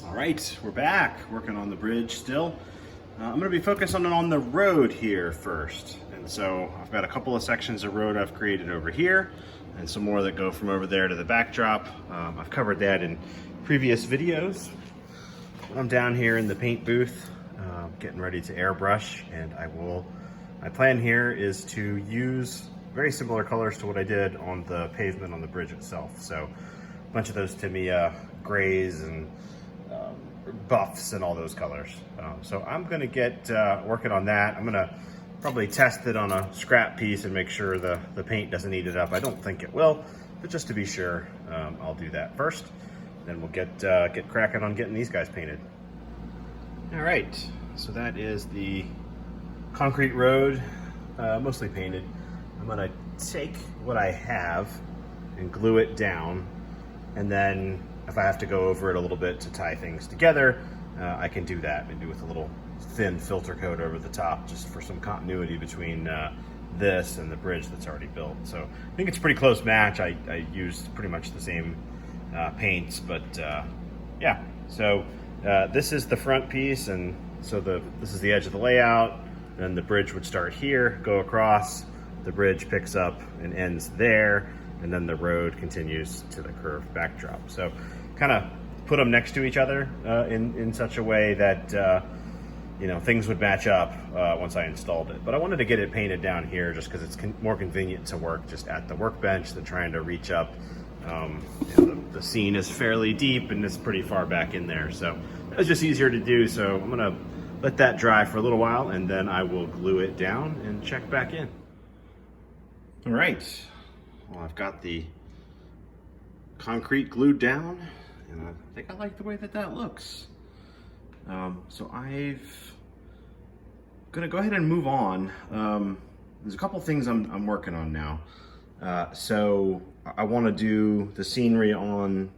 All right, we're back working on the bridge still. I'm going to be focusing on the road here first. And so I've got a couple of sections of road I've created over here and some more that go from over there to the backdrop. I've covered that in previous videos. I'm down here in the paint booth getting ready to airbrush, and my plan here is to use very similar colors to what I did on the pavement on the bridge itself. So a bunch of those Tamiya grays and buffs and all those colors. So I'm gonna get working on that. I'm gonna probably test it on a scrap piece and make sure the paint doesn't eat it up. I don't think it will, but just to be sure, I'll do that first. Then we'll get cracking on getting these guys painted. All right, so that is the concrete road, mostly painted. I'm gonna take what I have and glue it down, and then if I have to go over it a little bit to tie things together, I can do that, maybe with a little thin filter coat over the top, just for some continuity between this and the bridge that's already built. So I think it's a pretty close match. I used pretty much the same paints, but yeah. So this is the front piece, and so this is the edge of the layout. Then the bridge would start here, go across, the bridge picks up and ends there, and then the road continues to the curved backdrop. So kind of put them next to each other in such a way that things would match up once I installed it. But I wanted to get it painted down here just because it's more convenient to work just at the workbench than trying to reach up. The scene is fairly deep and it's pretty far back in there, so it was just easier to do. So I'm gonna let that dry for a little while, and then I will glue it down and check back in. All right, well, I've got the concrete glued down, and I think I like the way that looks. So I'm gonna go ahead and move on. There's a couple things I'm working on now. So I want to do the scenery on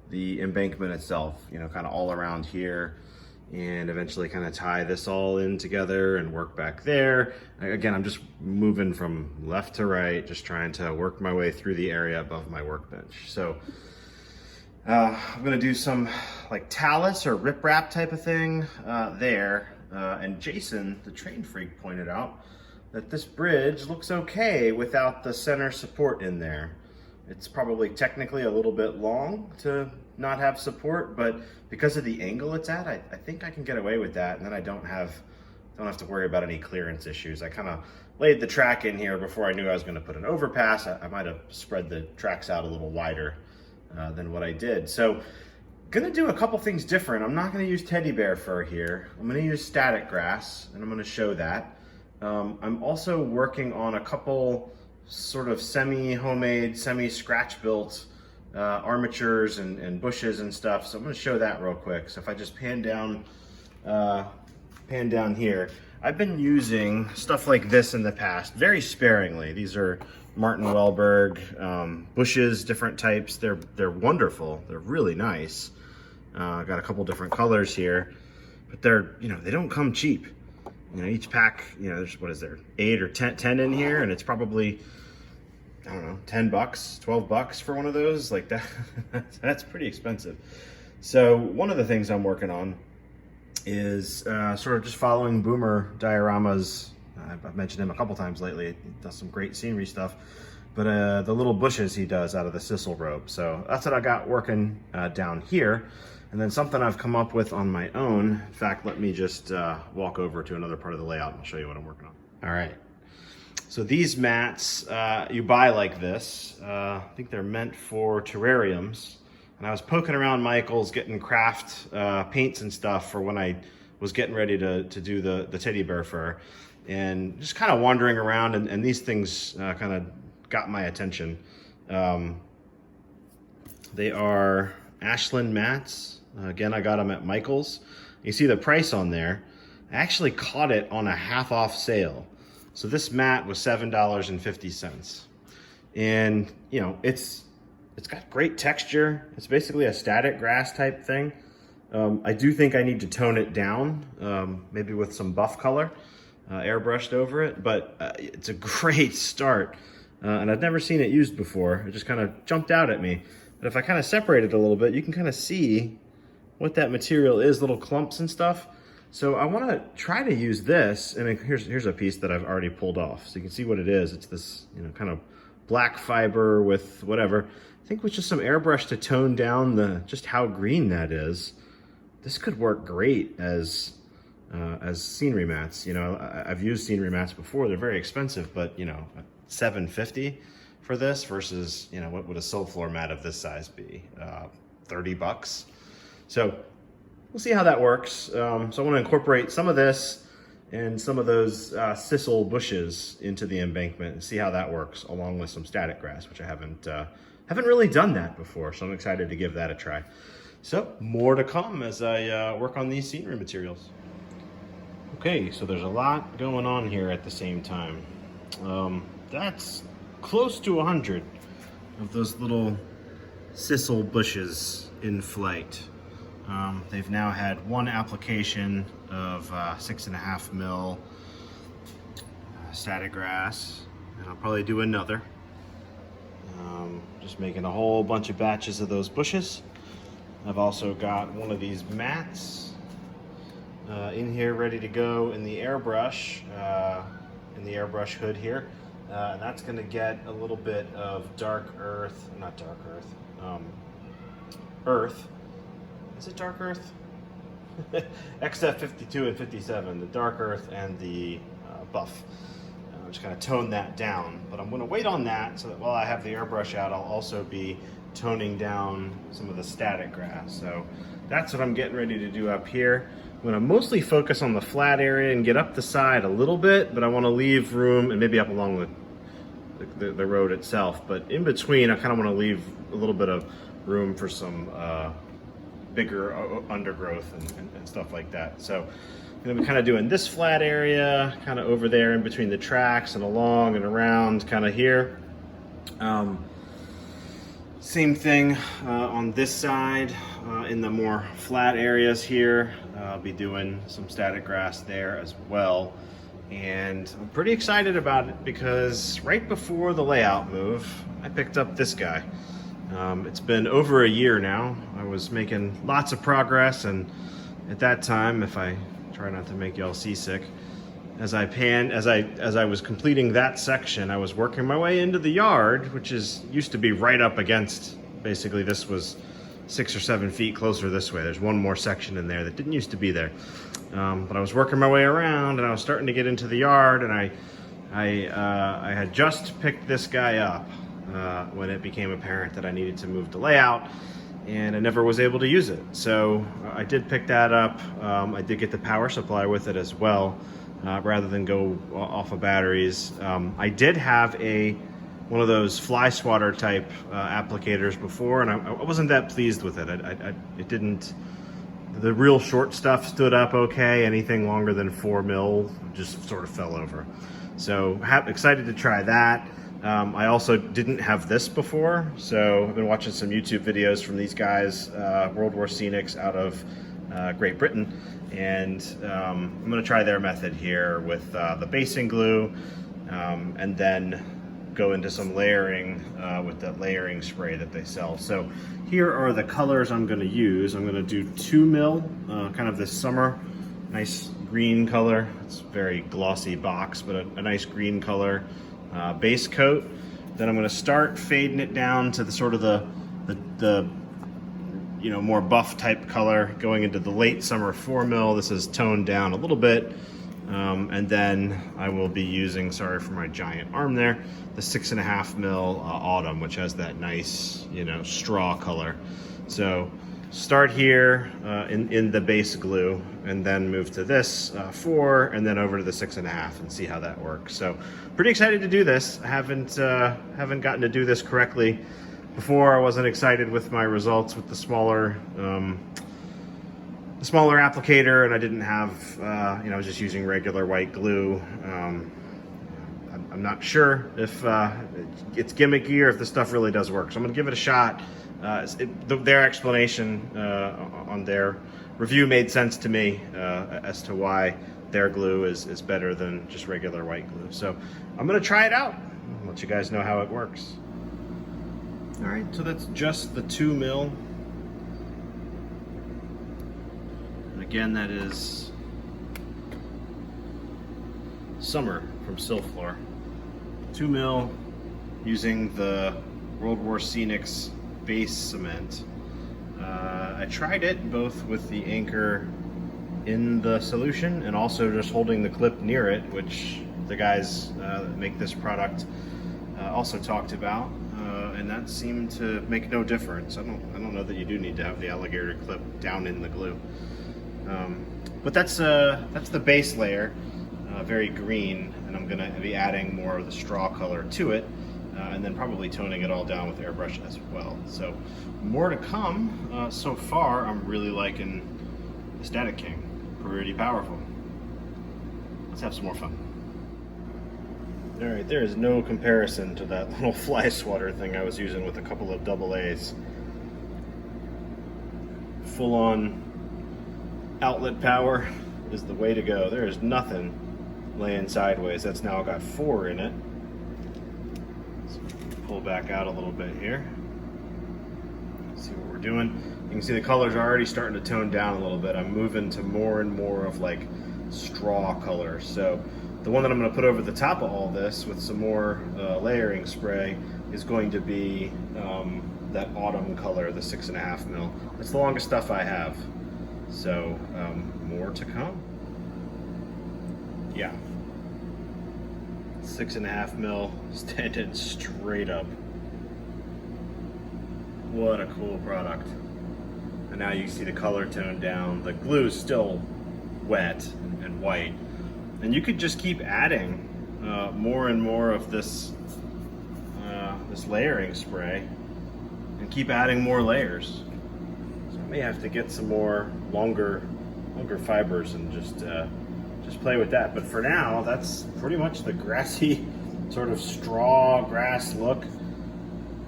the embankment itself, kind of all around here, and eventually kind of tie this all in together and work back there. Again, I'm just moving from left to right, just trying to work my way through the area above my workbench. So I'm gonna do some like talus or riprap type of thing there. And Jason, the train freak, pointed out that this bridge looks okay without the center support in there. It's probably technically a little bit long to not have support, but because of the angle it's at, I think I can get away with that, and then I don't have to worry about any clearance issues. I kind of laid the track in here before I knew I was going to put an overpass. I might have spread the tracks out a little wider than what I did. So gonna do a couple things different. I'm not going to use teddy bear fur here. I'm going to use static grass, and I'm going to show that. I'm also working on a couple sort of semi-homemade, semi-scratch built armatures and bushes and stuff. So I'm going to show that real quick. So if I just pan down here, I've been using stuff like this in the past, very sparingly. These are Martin Wellberg bushes, different types. They're wonderful. They're really nice. I've got a couple different colors here, but they don't come cheap. Each pack, there's, what is there, 8 or 10 in here, and it's probably, I don't know, $10, $12 for one of those. Like that, that's pretty expensive. So one of the things I'm working on is sort of just following Boomer Diorama's. I've mentioned him a couple times lately. He does some great scenery stuff, but the little bushes he does out of the Sisal Rope. So that's what I got working down here. And then something I've come up with on my own. In fact, let me just walk over to another part of the layout and I'll show you what I'm working on. All right. So these mats you buy like this. I think they're meant for terrariums. And I was poking around Michael's getting craft paints and stuff for when I was getting ready to do the teddy bear fur. And just kind of wandering around, and these things kind of got my attention. They are Ashland mats. Again, I got them at Michael's. You see the price on there. I actually caught it on a half off sale. So this mat was $7.50. And it's got great texture. It's basically a static grass type thing. I do think I need to tone it down, maybe with some buff color, airbrushed over it, but it's a great start. And I've never seen it used before. It just kind of jumped out at me. But if I kind of separate it a little bit, you can kind of see what that material is, little clumps and stuff. So I want to try to use this, and here's a piece that I've already pulled off. So you can see what it is. It's this, you know, kind of black fiber with whatever. I think with just some airbrush to tone down just how green that is, this could work great as scenery mats. You know, I've used scenery mats before. They're very expensive, but you know, $7.50 for this versus, you know, what would a sill floor mat of this size be? 30 bucks. So we'll see how that works. So I want to incorporate some of this and some of those sisal bushes into the embankment and see how that works, along with some static grass, which I haven't really done that before. So I'm excited to give that a try. So more to come as I work on these scenery materials. Okay, so there's a lot going on here at the same time. That's close to 100 of those little sisal bushes in flight. They've now had one application of 6.5 mil static grass, and I'll probably do another. Just making a whole bunch of batches of those bushes. I've also got one of these mats in here ready to go in the airbrush hood here. And that's going to get a little bit of earth. Is it dark earth? XF 52 and 57, the dark earth and the buff. Just kind of tone that down, but I'm going to wait on that so that while I have the airbrush out, I'll also be toning down some of the static grass. So that's what I'm getting ready to do up here. I'm going to mostly focus on the flat area and get up the side a little bit, but I want to leave room, and maybe up along the road itself, but in between I kind of want to leave a little bit of room for some bigger undergrowth and stuff like that. So I'm going to be kind of doing this flat area kind of over there in between the tracks and along and around kind of here. Same thing on this side in the more flat areas here. I'll be doing some static grass there as well. And I'm pretty excited about it because right before the layout move, I picked up this guy. It's been over a year now. I was making lots of progress, and at that time, if I try not to make y'all seasick, as I was completing that section, I was working my way into the yard, which used to be right up against, basically this was 6 or 7 feet closer this way. There's one more section in there that didn't used to be there. But I was working my way around and I was starting to get into the yard, and I had just picked this guy up when it became apparent that I needed to move the layout, and I never was able to use it. So I did pick that up. I did get the power supply with it as well, rather than go off of batteries. I did have one of those fly swatter type applicators before, and I wasn't that pleased with it. It didn't. The real short stuff stood up okay. Anything longer than 4 mil just sort of fell over. So excited to try that. I also didn't have this before, so I've been watching some YouTube videos from these guys, World War Scenics out of Great Britain, and I'm going to try their method here with the basing glue, and then go into some layering with that layering spray that they sell. So here are the colors I'm going to use. I'm going to do 2 mil, kind of this summer, nice green color. It's a very glossy box, but a nice green color base coat. Then I'm going to start fading it down to the sort of the you know, more buff type color, going into the late summer 4 mil. This is toned down a little bit. And then I will be using, sorry for my giant arm there, the 6.5 mil autumn, which has that nice, you know, straw color. So start here in the base glue, and then move to this 4, and then over to the 6.5 and see how that works. So pretty excited to do this. I haven't gotten to do this correctly before. I wasn't excited with my results with the smaller applicator, and I didn't have, you know, I was just using regular white glue. I'm not sure if it's gimmicky or if this stuff really does work. So I'm gonna give it a shot. Their explanation on their review made sense to me as to why their glue is better than just regular white glue. So I'm gonna try it out. I'll let you guys know how it works. All right, so that's just the 2 mil Again, that is Summer from Silflor. 2 mil using the World War Scenic's base cement. I tried it both with the anchor in the solution and also just holding the clip near it, which the guys that make this product also talked about, and that seemed to make no difference. I don't know that you do need to have the alligator clip down in the glue, but that's the base layer, very green, and I'm gonna be adding more of the straw color to it, and then probably toning it all down with airbrush as well. So more to come. So far, I'm really liking the Static King. Pretty powerful. Let's have some more fun. All right, there is no comparison to that little fly swatter thing I was using with a couple of AA's. Full-on outlet power is the way to go. There is nothing laying sideways. That's now got 4 in it. So pull back out a little bit here. See what we're doing. You can see the colors are already starting to tone down a little bit. I'm moving to more and more of like straw color. So the one that I'm going to put over the top of all this with some more layering spray is going to be that autumn color, the 6.5 mil. That's the longest stuff I have. So more to come. Yeah. 6.5 mil standing straight up. What a cool product. And now you see the color tone down. The glue is still wet and white. And you could just keep adding more and more of this this layering spray and keep adding more layers. So I may have to get some more longer fibers and just play with that. But for now, that's pretty much the grassy sort of straw grass look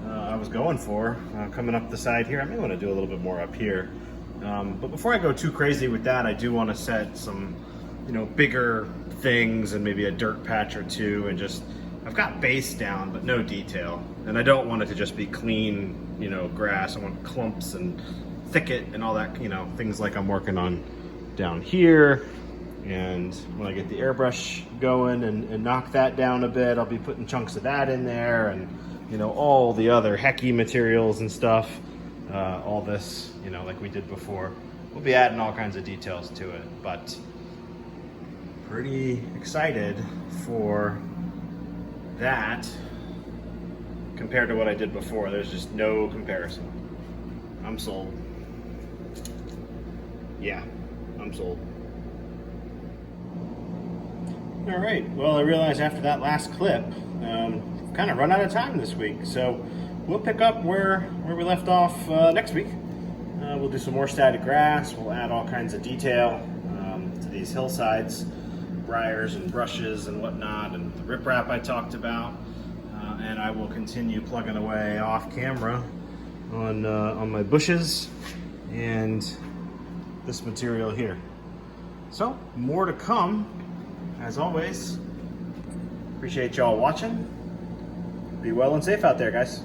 I was going for coming up the side here. I may want to do a little bit more up here. But before I go too crazy with that, I do want to set some, bigger things and maybe a dirt patch or two, and just, I've got base down, but no detail. And I don't want it to just be clean, grass. I want clumps and thicket and all that, things like I'm working on down here. And when I get the airbrush going and knock that down a bit, I'll be putting chunks of that in there, and all the other hecky materials and stuff, all this, like we did before. We'll be adding all kinds of details to it, but pretty excited for that compared to what I did before. There's just no comparison. I'm sold. Yeah, I'm sold. All right, well, I realized after that last clip, kind of run out of time this week, so we'll pick up where we left off next week. We'll do some more static grass. We'll add all kinds of detail to these hillsides, briars and brushes and whatnot, and the riprap I talked about, and I will continue plugging away off camera on my bushes and this material here. So more to come. As always, appreciate y'all watching. Be well and safe out there, guys.